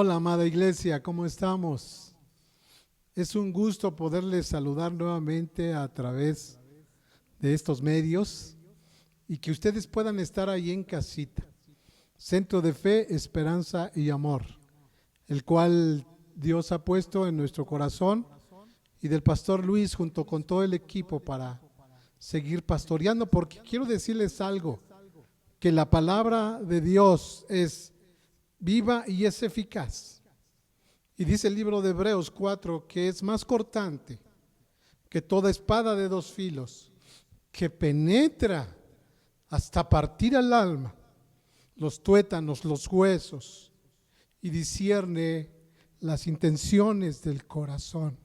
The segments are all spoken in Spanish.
Hola, amada iglesia, ¿cómo estamos? Es un gusto poderles saludar nuevamente a través de estos medios y que ustedes puedan estar ahí en casita. Centro de Fe, Esperanza y Amor, el cual Dios ha puesto en nuestro corazón y del pastor Luis junto con todo el equipo para seguir pastoreando, porque quiero decirles algo, que la palabra de Dios es viva y es eficaz. Y dice el libro de Hebreos 4 que es más cortante que toda espada de dos filos, que penetra hasta partir al alma, los tuétanos, los huesos, y discierne las intenciones del corazón.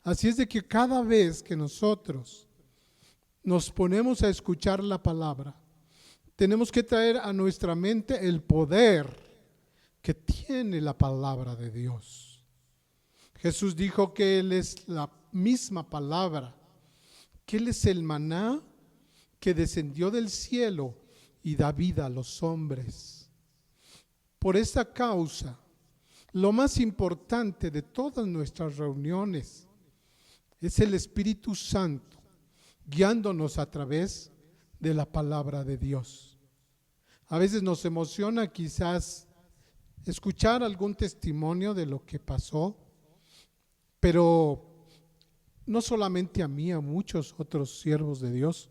Así es de que cada vez que nosotros nos ponemos a escuchar la palabra, tenemos que traer a nuestra mente el poder que tiene la palabra de Dios. Jesús dijo que Él es la misma palabra, que Él es el maná que descendió del cielo y da vida a los hombres. Por esta causa, lo más importante de todas nuestras reuniones es el Espíritu Santo, guiándonos a través de la palabra de Dios. A veces nos emociona quizás escuchar algún testimonio de lo que pasó, pero no solamente a mí, a muchos otros siervos de Dios.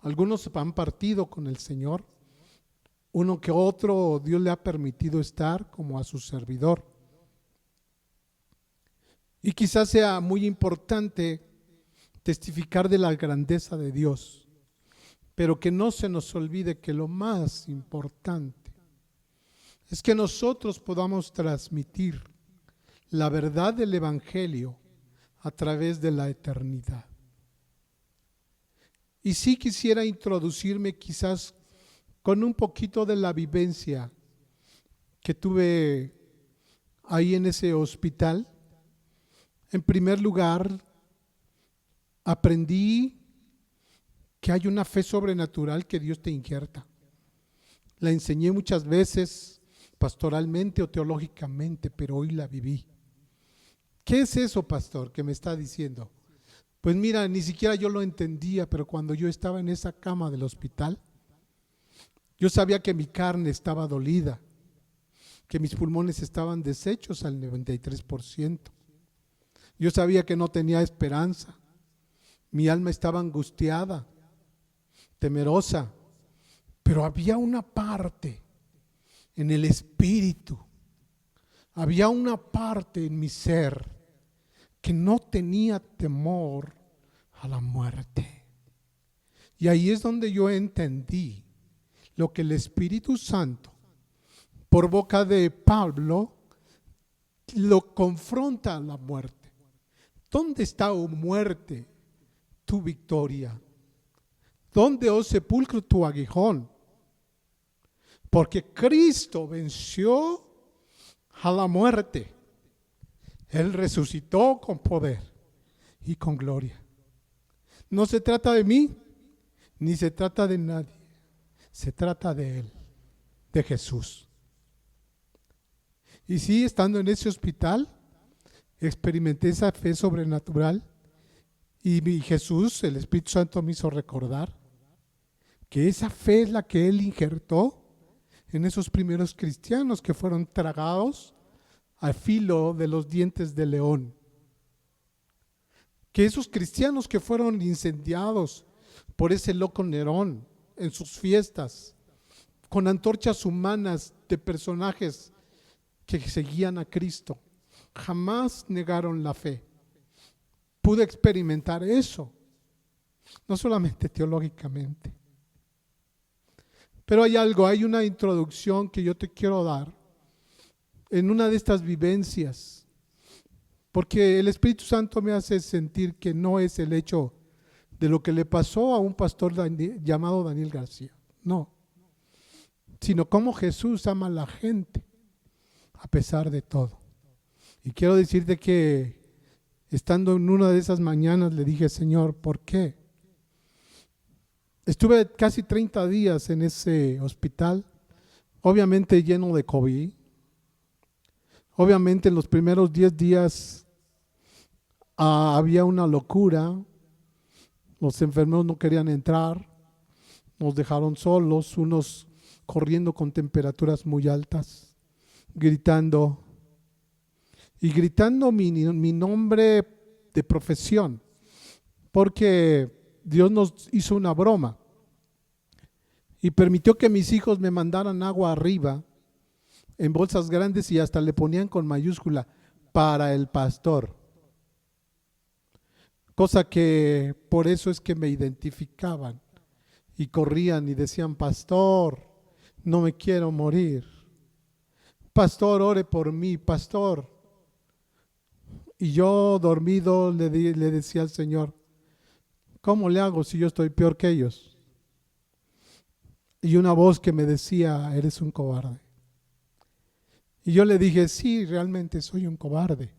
Algunos han partido con el Señor, uno que otro Dios le ha permitido estar como a su servidor. Y quizás sea muy importante testificar de la grandeza de Dios, pero que no se nos olvide que lo más importante es que nosotros podamos transmitir la verdad del Evangelio a través de la eternidad. Y sí quisiera introducirme quizás con un poquito de la vivencia que tuve ahí en ese hospital. En primer lugar, aprendí que hay una fe sobrenatural que Dios te injerta. La enseñé muchas veces pastoralmente o teológicamente, pero hoy la viví. ¿Qué es eso, pastor, que me está diciendo? Pues mira, ni siquiera yo lo entendía, pero cuando yo estaba en esa cama del hospital, yo sabía que mi carne estaba dolida, que mis pulmones estaban deshechos al 93%. Yo sabía que no tenía esperanza. Mi alma estaba angustiada, temerosa, pero había una parte en el espíritu, había una parte en mi ser que no tenía temor a la muerte. Y ahí es donde yo entendí lo que el Espíritu Santo, por boca de Pablo, lo confronta a la muerte. ¿Dónde está, oh muerte, tu victoria? ¿Dónde, oh sepulcro, tu aguijón? Porque Cristo venció a la muerte. Él resucitó con poder y con gloria. No se trata de mí, ni se trata de nadie. Se trata de Él, de Jesús. Y sí, estando en ese hospital, experimenté esa fe sobrenatural. Y mi Jesús, el Espíritu Santo, me hizo recordar que esa fe es la que Él injertó en esos primeros cristianos que fueron tragados al filo de los dientes del león. Que esos cristianos que fueron incendiados por ese loco Nerón en sus fiestas, con antorchas humanas de personajes que seguían a Cristo, jamás negaron la fe. Pude experimentar eso, no solamente teológicamente. Pero hay algo, hay una introducción que yo te quiero dar en una de estas vivencias, porque el Espíritu Santo me hace sentir que no es el hecho de lo que le pasó a un pastor llamado Daniel García, no, sino cómo Jesús ama a la gente a pesar de todo. Y quiero decirte que estando en una de esas mañanas le dije, Señor, ¿por qué? Estuve casi 30 días en ese hospital, obviamente lleno de COVID, Obviamente en los primeros 10 días había una locura, los enfermeros no querían entrar, nos dejaron solos, unos corriendo con temperaturas muy altas, gritando mi nombre de profesión, porque Dios nos hizo una broma y permitió que mis hijos me mandaran agua arriba en bolsas grandes y hasta le ponían con mayúscula para el pastor. Cosa que por eso es que me identificaban y corrían y decían: pastor, no me quiero morir. Pastor, ore por mí, pastor. Y yo dormido le decía al Señor: ¿cómo le hago si yo estoy peor que ellos? Y una voz que me decía: eres un cobarde. Y yo le dije: sí, realmente soy un cobarde.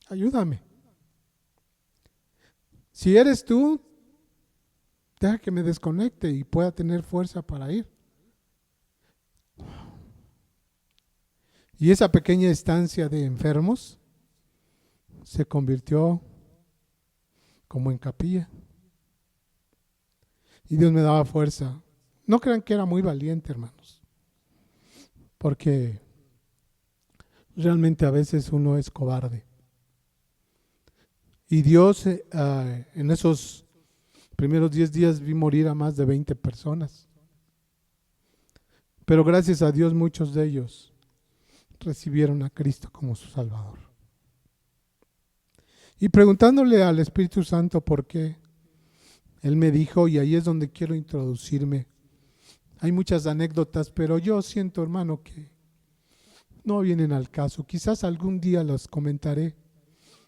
Ayúdame. Si eres tú, deja que me desconecte y pueda tener fuerza para ir. Y esa pequeña estancia de enfermos se convirtió como en capilla. Y Dios me daba fuerza. No crean que era muy valiente, hermanos, porque realmente a veces uno es cobarde. Y Dios en esos primeros 10 días vi morir a más de 20 personas. Pero gracias a Dios muchos de ellos recibieron a Cristo como su Salvador. Y preguntándole al Espíritu Santo por qué, Él me dijo, y ahí es donde quiero introducirme. Hay muchas anécdotas, pero yo siento, hermano, que no vienen al caso. Quizás algún día las comentaré,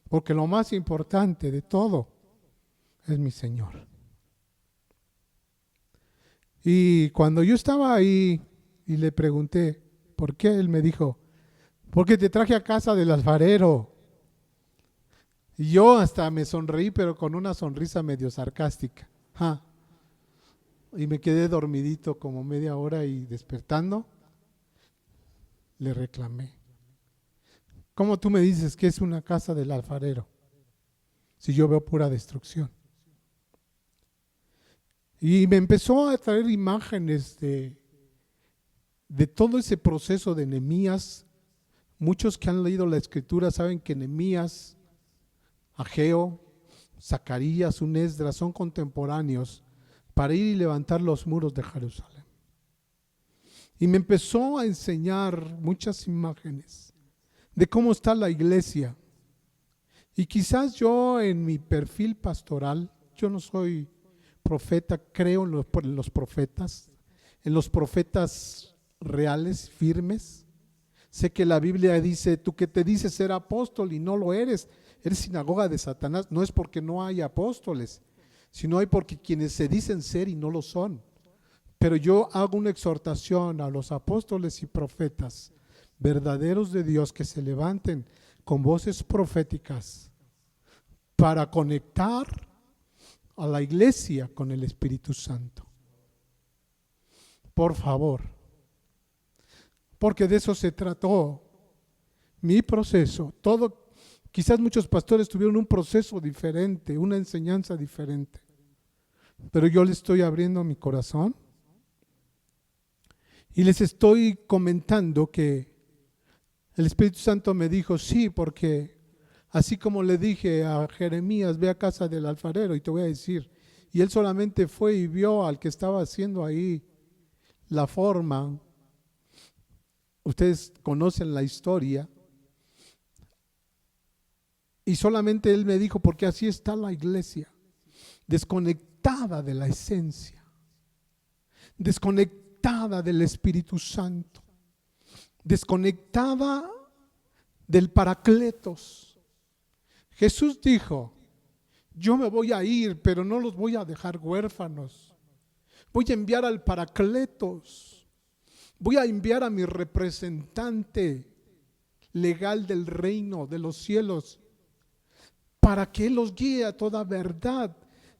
porque lo más importante de todo es mi Señor. Y cuando yo estaba ahí y le pregunté por qué, Él me dijo: porque te traje a casa del alfarero. Y yo hasta me sonreí, pero con una sonrisa medio sarcástica. Y me quedé dormidito como media hora y despertando, le reclamé: ¿cómo tú me dices que es una casa del alfarero si yo veo pura destrucción? Y me empezó a traer imágenes de todo ese proceso de Nehemías. Muchos que han leído la Escritura saben que Nehemías, Ageo, Zacarías, un Esdras son contemporáneos para ir y levantar los muros de Jerusalén. Y me empezó a enseñar muchas imágenes de cómo está la iglesia. Y quizás yo en mi perfil pastoral, yo no soy profeta, creo en los profetas reales, firmes. Sé que la Biblia dice: tú que te dices ser apóstol y no lo eres sinagoga de Satanás. No es porque no hay apóstoles, sino hay porque quienes se dicen ser y no lo son. Pero yo hago una exhortación a los apóstoles y profetas verdaderos de Dios que se levanten con voces proféticas para conectar a la iglesia con el Espíritu Santo. Por favor, porque de eso se trató mi proceso. Quizás muchos pastores tuvieron un proceso diferente, una enseñanza diferente, pero yo les estoy abriendo mi corazón y les estoy comentando que el Espíritu Santo me dijo: sí, porque así como le dije a Jeremías: ve a casa del alfarero y te voy a decir, y él solamente fue y vio al que estaba haciendo ahí la forma. Ustedes conocen la historia. Y solamente él me dijo: porque así está la iglesia, desconectada de la esencia, desconectada del Espíritu Santo, desconectada del Paracletos. Jesús dijo: yo me voy a ir, pero no los voy a dejar huérfanos. Voy a enviar al Paracletos. Voy a enviar a mi representante legal del reino de los cielos, para que Él los guíe a toda verdad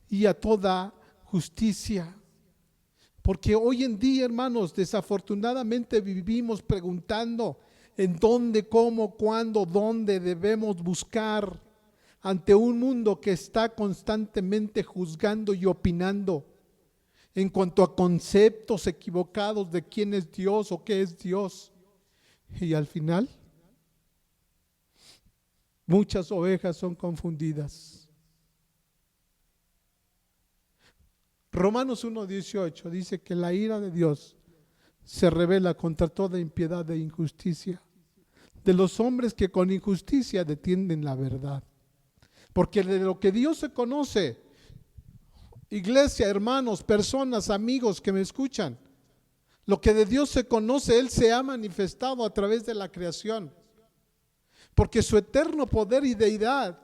y a toda justicia. Porque hoy en día, hermanos, desafortunadamente vivimos preguntando en dónde, cómo, cuándo, dónde debemos buscar ante un mundo que está constantemente juzgando y opinando en cuanto a conceptos equivocados de quién es Dios o qué es Dios. Y al final, muchas ovejas son confundidas. Romanos 1:18 dice que la ira de Dios se revela contra toda impiedad e injusticia de los hombres que con injusticia detienen la verdad. Porque de lo que Dios se conoce, iglesia, hermanos, personas, amigos que me escuchan, lo que de Dios se conoce, Él se ha manifestado a través de la creación. Porque su eterno poder y deidad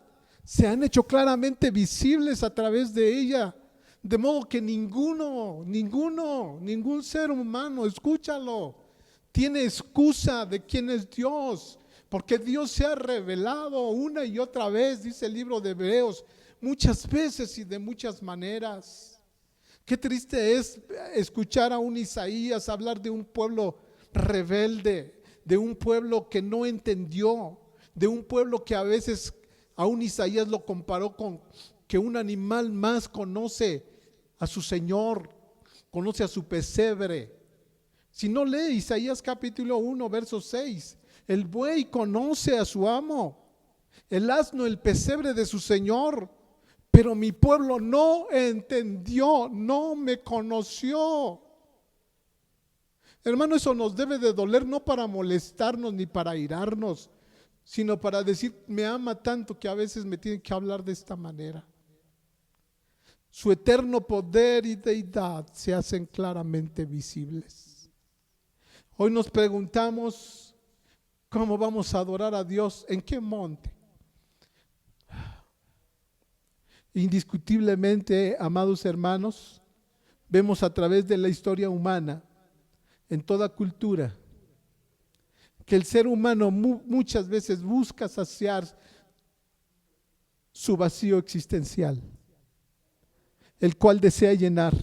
se han hecho claramente visibles a través de ella. De modo que ningún ser humano, escúchalo, tiene excusa de quién es Dios. Porque Dios se ha revelado una y otra vez, dice el libro de Hebreos, muchas veces y de muchas maneras. Qué triste es escuchar a un Isaías hablar de un pueblo rebelde, de un pueblo que no entendió, de un pueblo que a veces a un Isaías lo comparó con que un animal más conoce a su Señor, conoce a su pesebre. Si no lee Isaías capítulo 1, verso 6, el buey conoce a su amo, el asno el pesebre de su Señor, pero mi pueblo no entendió, no me conoció. Hermano, eso nos debe de doler, no para molestarnos ni para airarnos, sino para decir, me ama tanto que a veces me tiene que hablar de esta manera. Su eterno poder y deidad se hacen claramente visibles. Hoy nos preguntamos, ¿cómo vamos a adorar a Dios? ¿En qué monte? Indiscutiblemente, amados hermanos, vemos a través de la historia humana, en toda cultura, que el ser humano muchas veces busca saciar su vacío existencial, el cual desea llenar.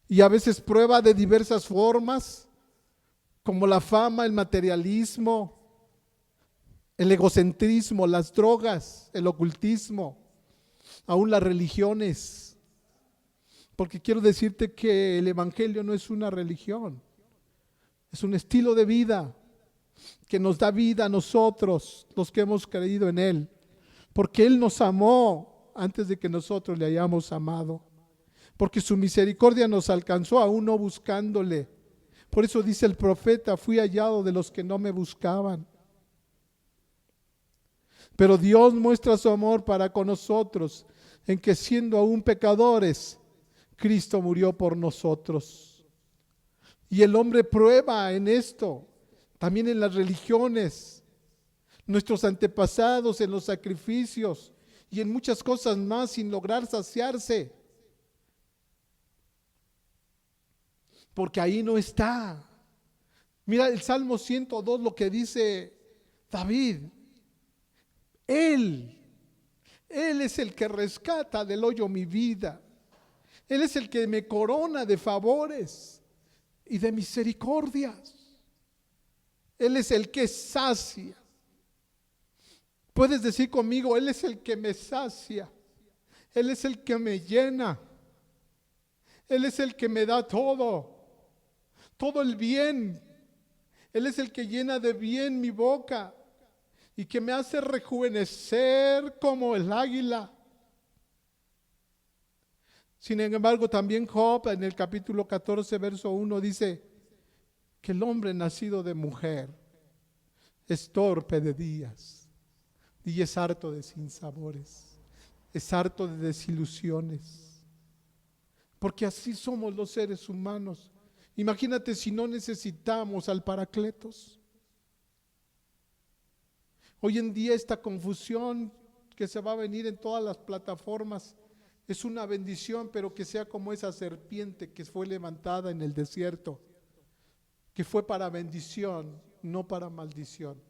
Y a veces prueba de diversas formas, como la fama, el materialismo, el egocentrismo, las drogas, el ocultismo, aún las religiones. Porque quiero decirte que el evangelio no es una religión, es un estilo de vida que nos da vida a nosotros, los que hemos creído en Él, porque Él nos amó antes de que nosotros le hayamos amado, porque su misericordia nos alcanzó aún no buscándole. Por eso dice el profeta, fui hallado de los que no me buscaban. Pero Dios muestra su amor para con nosotros, en que siendo aún pecadores, Cristo murió por nosotros. Y el hombre prueba en esto, también en las religiones, nuestros antepasados en los sacrificios y en muchas cosas más sin lograr saciarse. Porque ahí no está. Mira el Salmo 102 lo que dice David. Él es el que rescata del hoyo mi vida. Él es el que me corona de favores y de misericordias. Él es el que sacia. Puedes decir conmigo, Él es el que me sacia. Él es el que me llena. Él es el que me da todo el bien. Él es el que llena de bien mi boca y que me hace rejuvenecer como el águila. Sin embargo, también Job en el capítulo 14, verso 1 dice que el hombre nacido de mujer es torpe de días y es harto de sinsabores, es harto de desilusiones, porque así somos los seres humanos. Imagínate si no necesitamos al Paracletos. Hoy en día esta confusión que se va a venir en todas las plataformas es una bendición, pero que sea como esa serpiente que fue levantada en el desierto, que fue para bendición, no para maldición.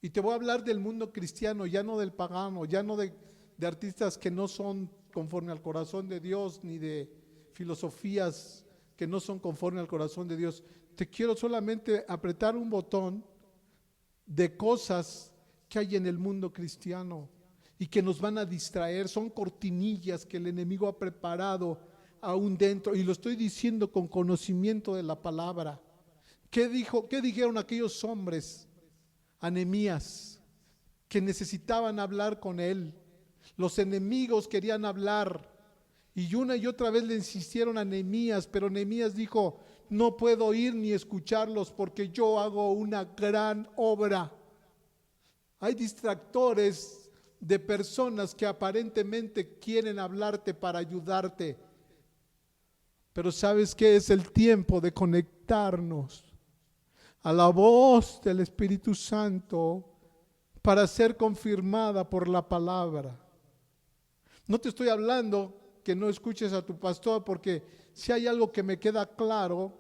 Y te voy a hablar del mundo cristiano, ya no del pagano, ya no de artistas que no son conforme al corazón de Dios, ni de filosofías que no son conforme al corazón de Dios. te quiero solamente apretar un botón de cosas que hay en el mundo cristiano y que nos van a distraer. Son cortinillas que el enemigo ha preparado aún dentro, y lo estoy diciendo con conocimiento de la palabra. ¿Qué dijeron aquellos hombres a Nehemías que necesitaban hablar con él? Los enemigos querían hablar y una y otra vez le insistieron a Nehemías, pero Nehemías dijo: no puedo ir ni escucharlos porque yo hago una gran obra. Hay distractores de personas que aparentemente quieren hablarte para ayudarte, pero ¿sabes qué? Es el tiempo de conectarnos a la voz del Espíritu Santo para ser confirmada por la palabra. No te estoy hablando que no escuches a tu pastor, porque si hay algo que me queda claro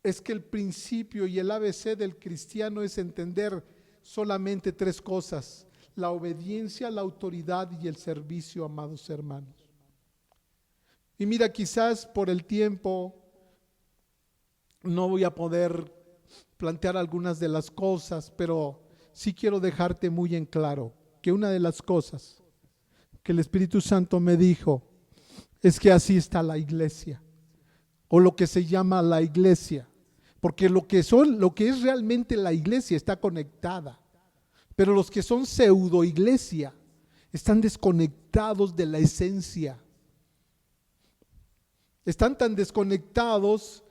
es que el principio y el ABC del cristiano es entender solamente tres cosas: la obediencia, la autoridad y el servicio, amados hermanos. Y mira, quizás por el tiempo no voy a poder plantear algunas de las cosas, pero sí quiero dejarte muy en claro que una de las cosas que el Espíritu Santo me dijo es que así está la iglesia, o lo que se llama la iglesia, porque lo que es realmente la iglesia está conectada, pero los que son pseudo iglesia están desconectados de la esencia. Están tan desconectados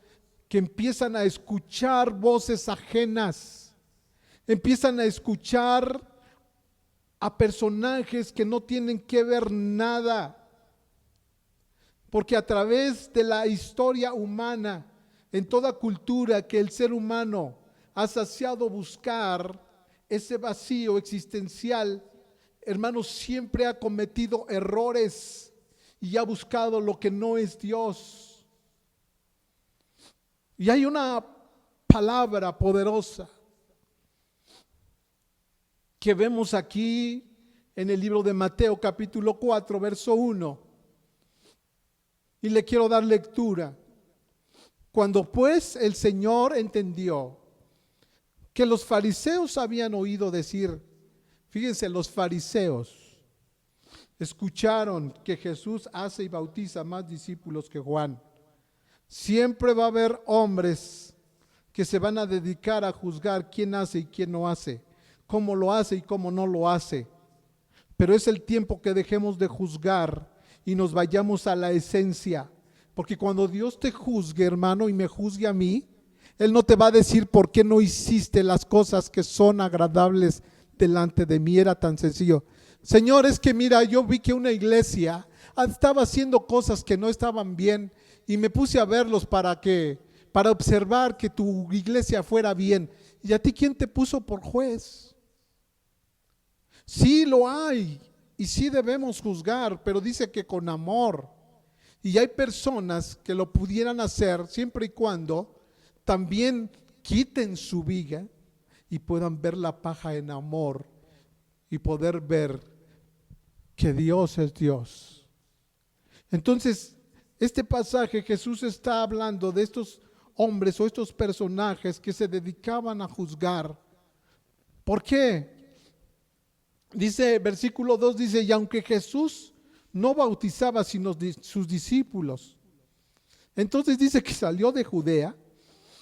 que empiezan a escuchar voces ajenas, empiezan a escuchar a personajes que no tienen que ver nada, porque a través de la historia humana, en toda cultura que el ser humano ha saciado buscar ese vacío existencial, hermanos, siempre ha cometido errores y ha buscado lo que no es Dios. Y hay una palabra poderosa que vemos aquí en el libro de Mateo capítulo 4 verso 1, y le quiero dar lectura. Cuando pues el Señor entendió que los fariseos habían oído decir, fíjense, los fariseos escucharon que Jesús hace y bautiza más discípulos que Juan. Siempre va a haber hombres que se van a dedicar a juzgar quién hace y quién no hace, cómo lo hace y cómo no lo hace. Pero es el tiempo que dejemos de juzgar y nos vayamos a la esencia. Porque cuando Dios te juzgue, hermano, y me juzgue a mí, Él no te va a decir por qué no hiciste las cosas que son agradables delante de mí. Era tan sencillo: Señor, es que mira, yo vi que una iglesia estaba haciendo cosas que no estaban bien y me puse a verlos para observar que tu iglesia fuera bien. ¿Y a ti quién te puso por juez? Sí lo hay y sí debemos juzgar, pero dice que con amor. Y hay personas que lo pudieran hacer siempre y cuando también quiten su viga y puedan ver la paja en amor y poder ver que Dios es Dios. Entonces, este pasaje, Jesús está hablando de estos hombres o estos personajes que se dedicaban a juzgar. ¿Por qué? Dice, versículo 2 dice: y aunque Jesús no bautizaba sino sus discípulos, entonces dice que salió de Judea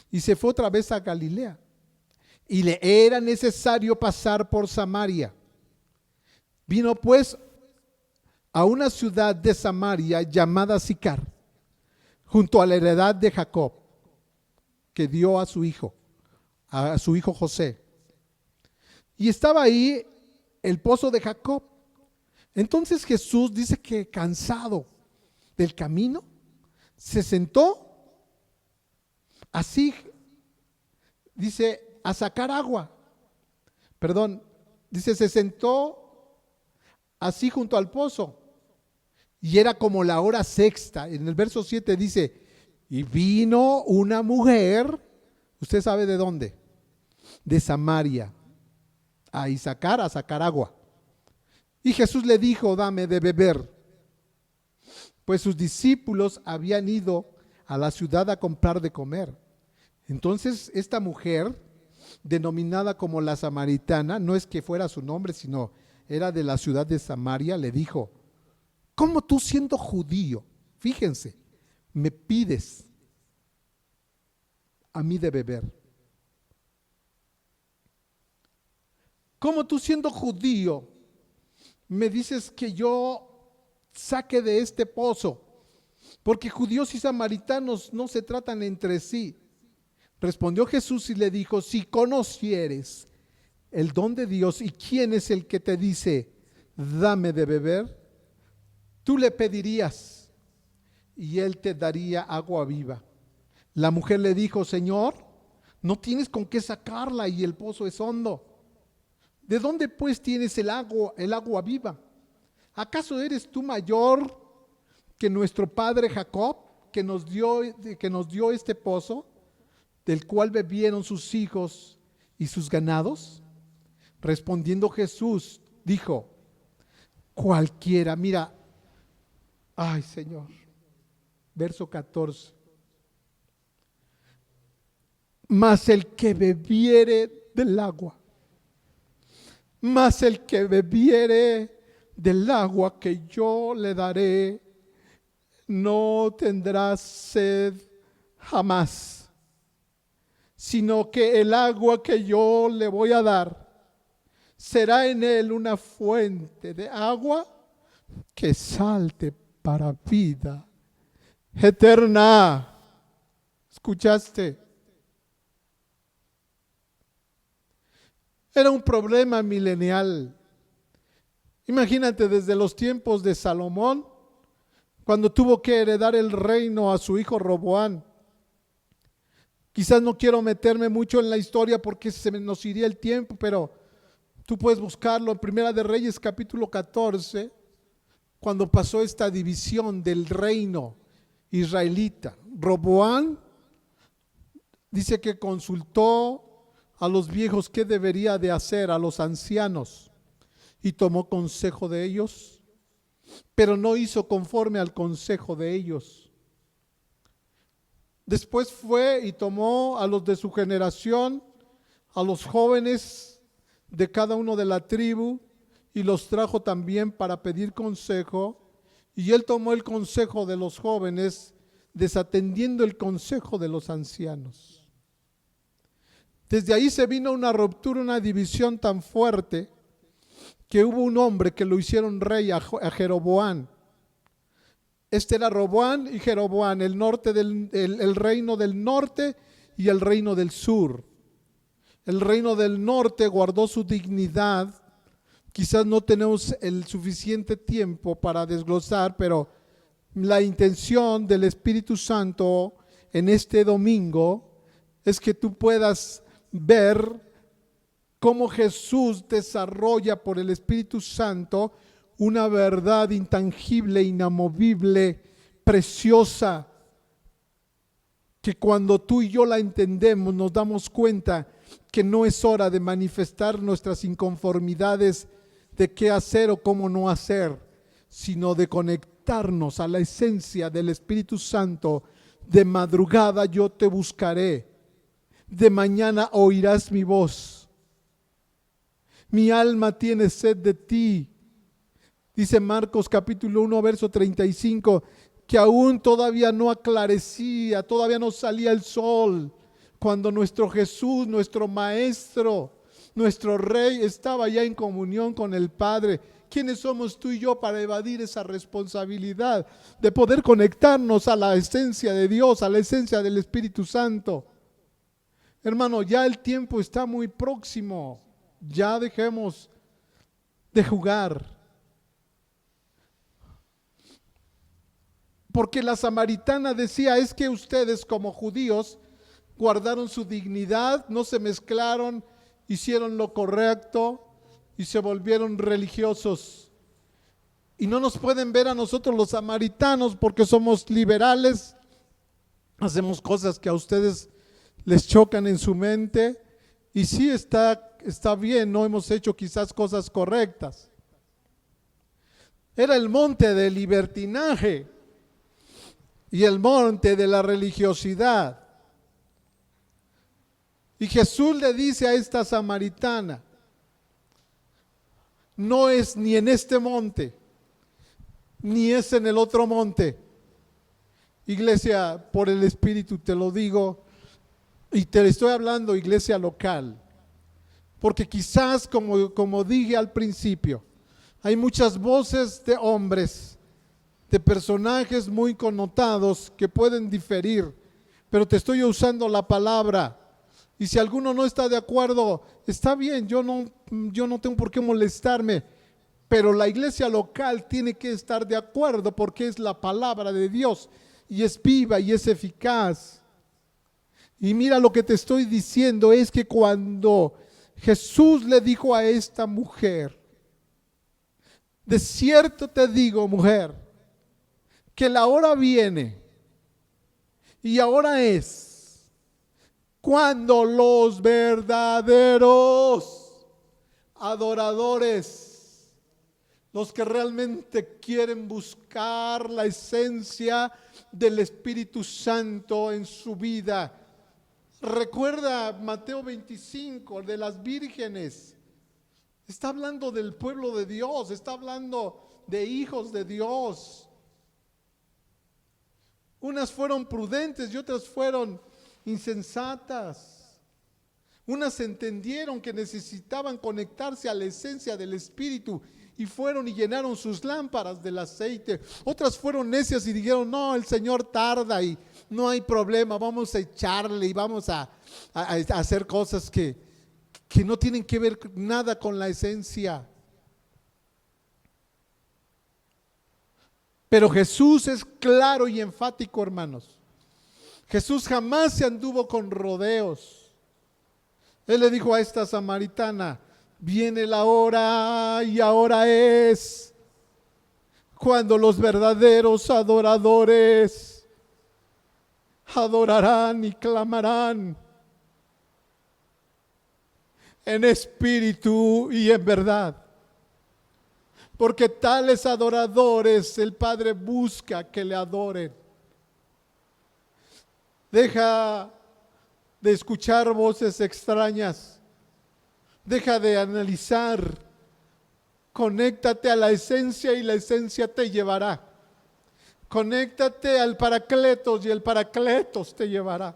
y se fue otra vez a Galilea, y le era necesario pasar por Samaria. Vino pues a una ciudad de Samaria llamada Sicar, junto a la heredad de Jacob, que dio a su hijo José. Y estaba ahí el pozo de Jacob. Entonces Jesús dice que, cansado del camino, se sentó así, dice, a sacar agua. Perdón, dice, se sentó así junto al pozo. Y era como la hora sexta. En el verso 7 dice: y vino una mujer, ¿usted sabe de dónde? De Samaria, a sacar agua. Y Jesús le dijo: dame de beber. Pues sus discípulos habían ido a la ciudad a comprar de comer. Entonces esta mujer, denominada como la samaritana, no es que fuera su nombre, sino era de la ciudad de Samaria, le dijo: ¿cómo tú siendo judío, fíjense, me pides a mí de beber? ¿Cómo tú siendo judío me dices que yo saque de este pozo? Porque judíos y samaritanos no se tratan entre sí. Respondió Jesús y le dijo: si conocieres el don de Dios y quién es el que te dice, dame de beber, tú le pedirías y él te daría agua viva. La mujer le dijo: Señor, no tienes con qué sacarla y el pozo es hondo. ¿De dónde pues tienes el agua viva? ¿Acaso eres tú mayor que nuestro padre Jacob, que nos dio este pozo, del cual bebieron sus hijos y sus ganados? Respondiendo Jesús, dijo: cualquiera, mira, ay Señor, verso 14, mas el que bebiere del agua, mas el que bebiere del agua que yo le daré, no tendrá sed jamás, sino que el agua que yo le voy a dar será en él una fuente de agua que salte para vida eterna. ¿Escuchaste? Era un problema milenial. Imagínate desde los tiempos de Salomón, cuando tuvo que heredar el reino a su hijo Roboán. Quizás no quiero meterme mucho en la historia porque se nos iría el tiempo, pero tú puedes buscarlo en Primera de Reyes capítulo 14, cuando pasó esta división del reino israelita. Roboán dice que consultó a los viejos qué debería de hacer, a los ancianos, y tomó consejo de ellos, pero no hizo conforme al consejo de ellos. Después fue y tomó a los de su generación, a los jóvenes de cada uno de la tribu, y los trajo también para pedir consejo, y él tomó el consejo de los jóvenes, desatendiendo el consejo de los ancianos. Desde ahí se vino una ruptura, una división tan fuerte, que hubo un hombre que lo hicieron rey a Jeroboán. Este era Roboán y Jeroboán, el reino del norte y el reino del sur. El reino del norte guardó su dignidad. Quizás no tenemos el suficiente tiempo para desglosar, pero la intención del Espíritu Santo en este domingo es que tú puedas ver cómo Jesús desarrolla por el Espíritu Santo una verdad intangible, inamovible, preciosa, que cuando tú y yo la entendemos nos damos cuenta que no es hora de manifestar nuestras inconformidades de qué hacer o cómo no hacer, sino de conectarnos a la esencia del Espíritu Santo. De madrugada yo te buscaré, de mañana oirás mi voz. Mi alma tiene sed de ti. Dice Marcos capítulo 1, verso 35, que aún todavía no aclarecía, todavía no salía el sol, cuando nuestro Jesús, nuestro Maestro, nuestro Rey, estaba ya en comunión con el Padre. ¿Quiénes somos tú y yo para evadir esa responsabilidad de poder conectarnos a la esencia de Dios, a la esencia del Espíritu Santo? Hermano, ya el tiempo está muy próximo. Ya dejemos de jugar. Porque la samaritana decía: es que ustedes como judíos guardaron su dignidad, no se mezclaron, hicieron lo correcto y se volvieron religiosos. Y no nos pueden ver a nosotros los samaritanos porque somos liberales, hacemos cosas que a ustedes les chocan en su mente. Y sí, está bien, no hemos hecho quizás cosas correctas. Era el monte del libertinaje y el monte de la religiosidad. Y Jesús le dice a esta samaritana, no es ni en este monte, ni es en el otro monte. Iglesia, por el Espíritu te lo digo, y te estoy hablando, iglesia local, porque quizás, como dije al principio, hay muchas voces de hombres, de personajes muy connotados que pueden diferir, pero te estoy usando la palabra. Y si alguno no está de acuerdo, está bien, yo no tengo por qué molestarme, pero la iglesia local tiene que estar de acuerdo porque es la palabra de Dios y es viva y es eficaz. Y mira, lo que te estoy diciendo es que cuando Jesús le dijo a esta mujer, de cierto te digo, mujer, que la hora viene y ahora es cuando los verdaderos adoradores, los que realmente quieren buscar la esencia del Espíritu Santo en su vida. Recuerda Mateo 25, de las vírgenes. Está hablando del pueblo de Dios, está hablando de hijos de Dios. Unas fueron prudentes y otras fueron insensatas. Unas entendieron que necesitaban conectarse a la esencia del Espíritu y fueron y llenaron sus lámparas del aceite. Otras fueron necias y dijeron, no, el Señor tarda y no hay problema, vamos a echarle y vamos a hacer cosas que no tienen que ver nada con la esencia. Pero Jesús es claro y enfático, hermanos. Jesús jamás se anduvo con rodeos. Él le dijo a esta samaritana, viene la hora y ahora es cuando los verdaderos adoradores adorarán y clamarán en espíritu y en verdad. Porque tales adoradores el Padre busca que le adoren. Deja de escuchar voces extrañas. Deja de analizar. Conéctate a la esencia y la esencia te llevará. Conéctate al Paracletos y el Paracletos te llevará.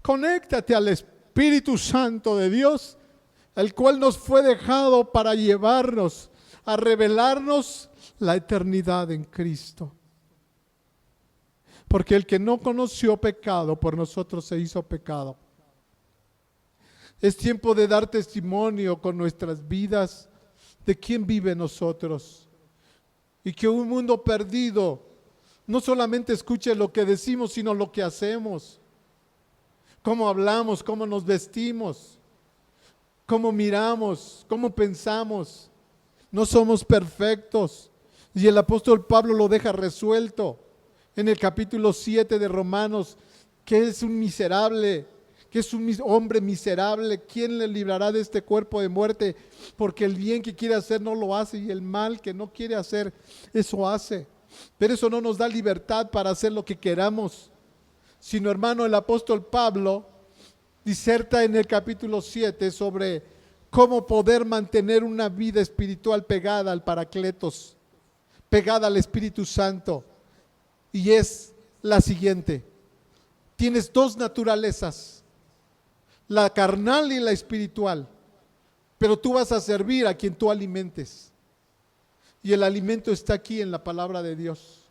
Conéctate al Espíritu Santo de Dios, el cual nos fue dejado para llevarnos a revelarnos la eternidad en Cristo. Porque el que no conoció pecado, por nosotros se hizo pecado. Es tiempo de dar testimonio con nuestras vidas de quién vive en nosotros. Y que un mundo perdido no solamente escuche lo que decimos, sino lo que hacemos. Cómo hablamos, cómo nos vestimos, cómo miramos, cómo pensamos. No somos perfectos. Y el apóstol Pablo lo deja resuelto en el capítulo 7 de Romanos, que es un miserable, que es un hombre miserable. ¿Quién le librará de este cuerpo de muerte? Porque el bien que quiere hacer no lo hace y el mal que no quiere hacer, eso hace. Pero eso no nos da libertad para hacer lo que queramos. Sino, hermano, el apóstol Pablo diserta en el capítulo 7 sobre cómo poder mantener una vida espiritual pegada al Paracletos, pegada al Espíritu Santo. Y es la siguiente: tienes dos naturalezas, la carnal y la espiritual, pero tú vas a servir a quien tú alimentes. Y el alimento está aquí en la palabra de Dios.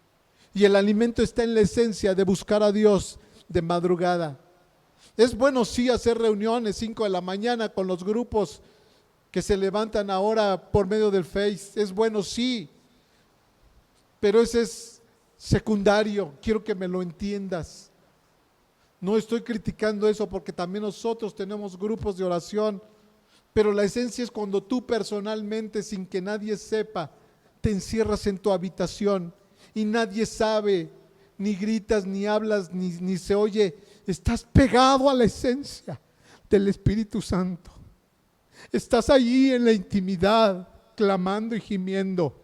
Y el alimento está en la esencia de buscar a Dios de madrugada. Es bueno sí hacer reuniones 5 de la mañana con los grupos que se levantan ahora por medio del Face. Es bueno sí, pero ese es secundario. Quiero que me lo entiendas. No estoy criticando eso porque también nosotros tenemos grupos de oración, pero la esencia es cuando tú personalmente, sin que nadie sepa, te encierras en tu habitación y nadie sabe, ni gritas, ni hablas, ni se oye. Estás pegado a la esencia del Espíritu Santo. Estás allí en la intimidad, clamando y gimiendo.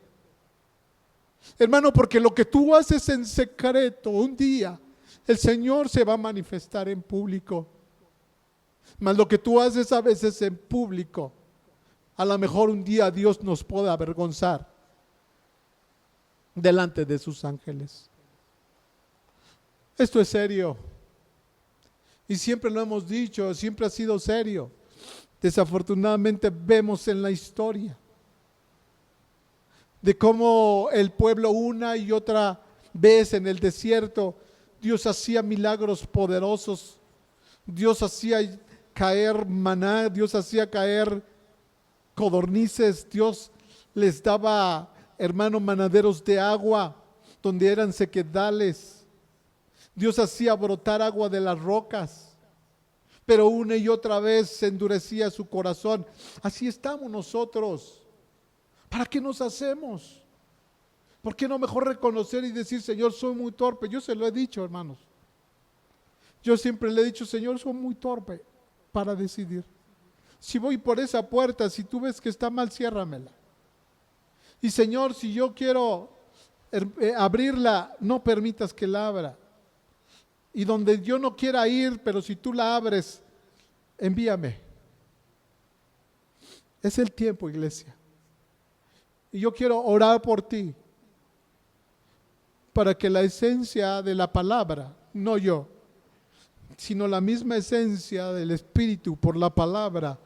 Hermano, porque lo que tú haces en secreto, un día el Señor se va a manifestar en público. Mas lo que tú haces a veces en público, a lo mejor un día Dios nos puede avergonzar delante de sus ángeles. Esto es serio. Y siempre lo hemos dicho, siempre ha sido serio. Desafortunadamente vemos en la historia de cómo el pueblo una y otra vez en el desierto, Dios hacía milagros poderosos. Dios hacía caer maná, Dios hacía caer codornices, Dios les daba, hermano, manaderos de agua donde eran sequedales. Dios hacía brotar agua de las rocas, pero una y otra vez se endurecía su corazón. Así estamos nosotros. ¿Para qué nos hacemos? ¿Por qué no mejor reconocer y decir, Señor, soy muy torpe? Yo se lo he dicho, hermanos. Yo siempre le he dicho, Señor, soy muy torpe para decidir. Si voy por esa puerta, si tú ves que está mal, ciérramela. Y Señor, si yo quiero abrirla, no permitas que la abra. Y donde yo no quiera ir, pero si tú la abres, envíame. Es el tiempo, iglesia. Y yo quiero orar por ti, para que la esencia de la palabra, no yo, sino la misma esencia del Espíritu por la palabra,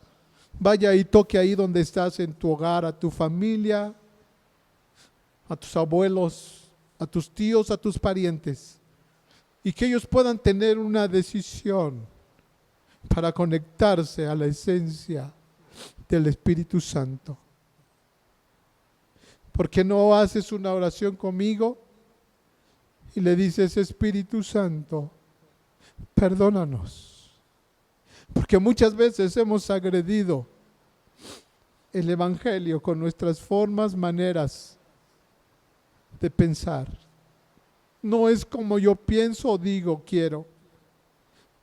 vaya y toque ahí donde estás, en tu hogar, a tu familia, a tus abuelos, a tus tíos, a tus parientes, y que ellos puedan tener una decisión para conectarse a la esencia del Espíritu Santo. ¿Por qué no haces una oración conmigo y le dices, Espíritu Santo, perdónanos? Porque muchas veces hemos agredido el Evangelio con nuestras formas, maneras de pensar. No es como yo pienso o digo, quiero,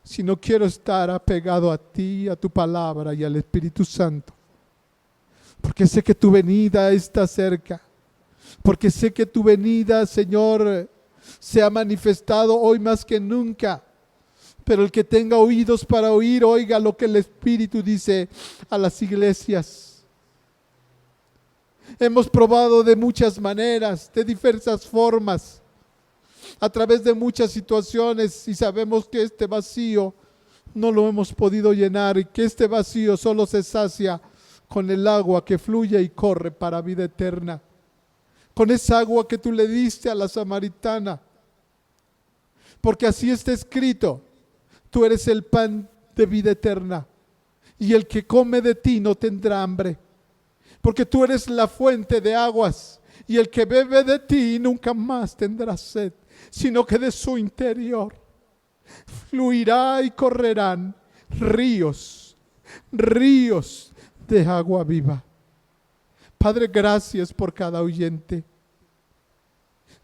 sino quiero estar apegado a ti, a tu palabra y al Espíritu Santo. Porque sé que tu venida está cerca. Porque sé que tu venida, Señor, se ha manifestado hoy más que nunca. Pero el que tenga oídos para oír, oiga lo que el Espíritu dice a las iglesias. Hemos probado de muchas maneras, de diversas formas, a través de muchas situaciones, y sabemos que este vacío no lo hemos podido llenar, y que este vacío solo se sacia con el agua que fluye y corre para vida eterna. Con esa agua que tú le diste a la samaritana. Porque así está escrito, tú eres el pan de vida eterna, y el que come de ti no tendrá hambre. Porque tú eres la fuente de aguas, y el que bebe de ti nunca más tendrá sed, sino que de su interior fluirá y correrán ríos de agua viva. Padre, gracias por cada oyente.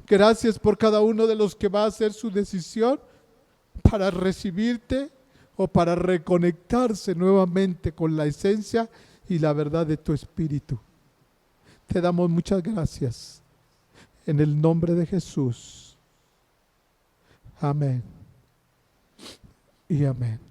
Gracias por cada uno de los que va a hacer su decisión para recibirte o para reconectarse nuevamente con la esencia y la verdad de tu Espíritu. Te damos muchas gracias. En el nombre de Jesús. Amén. Y amén.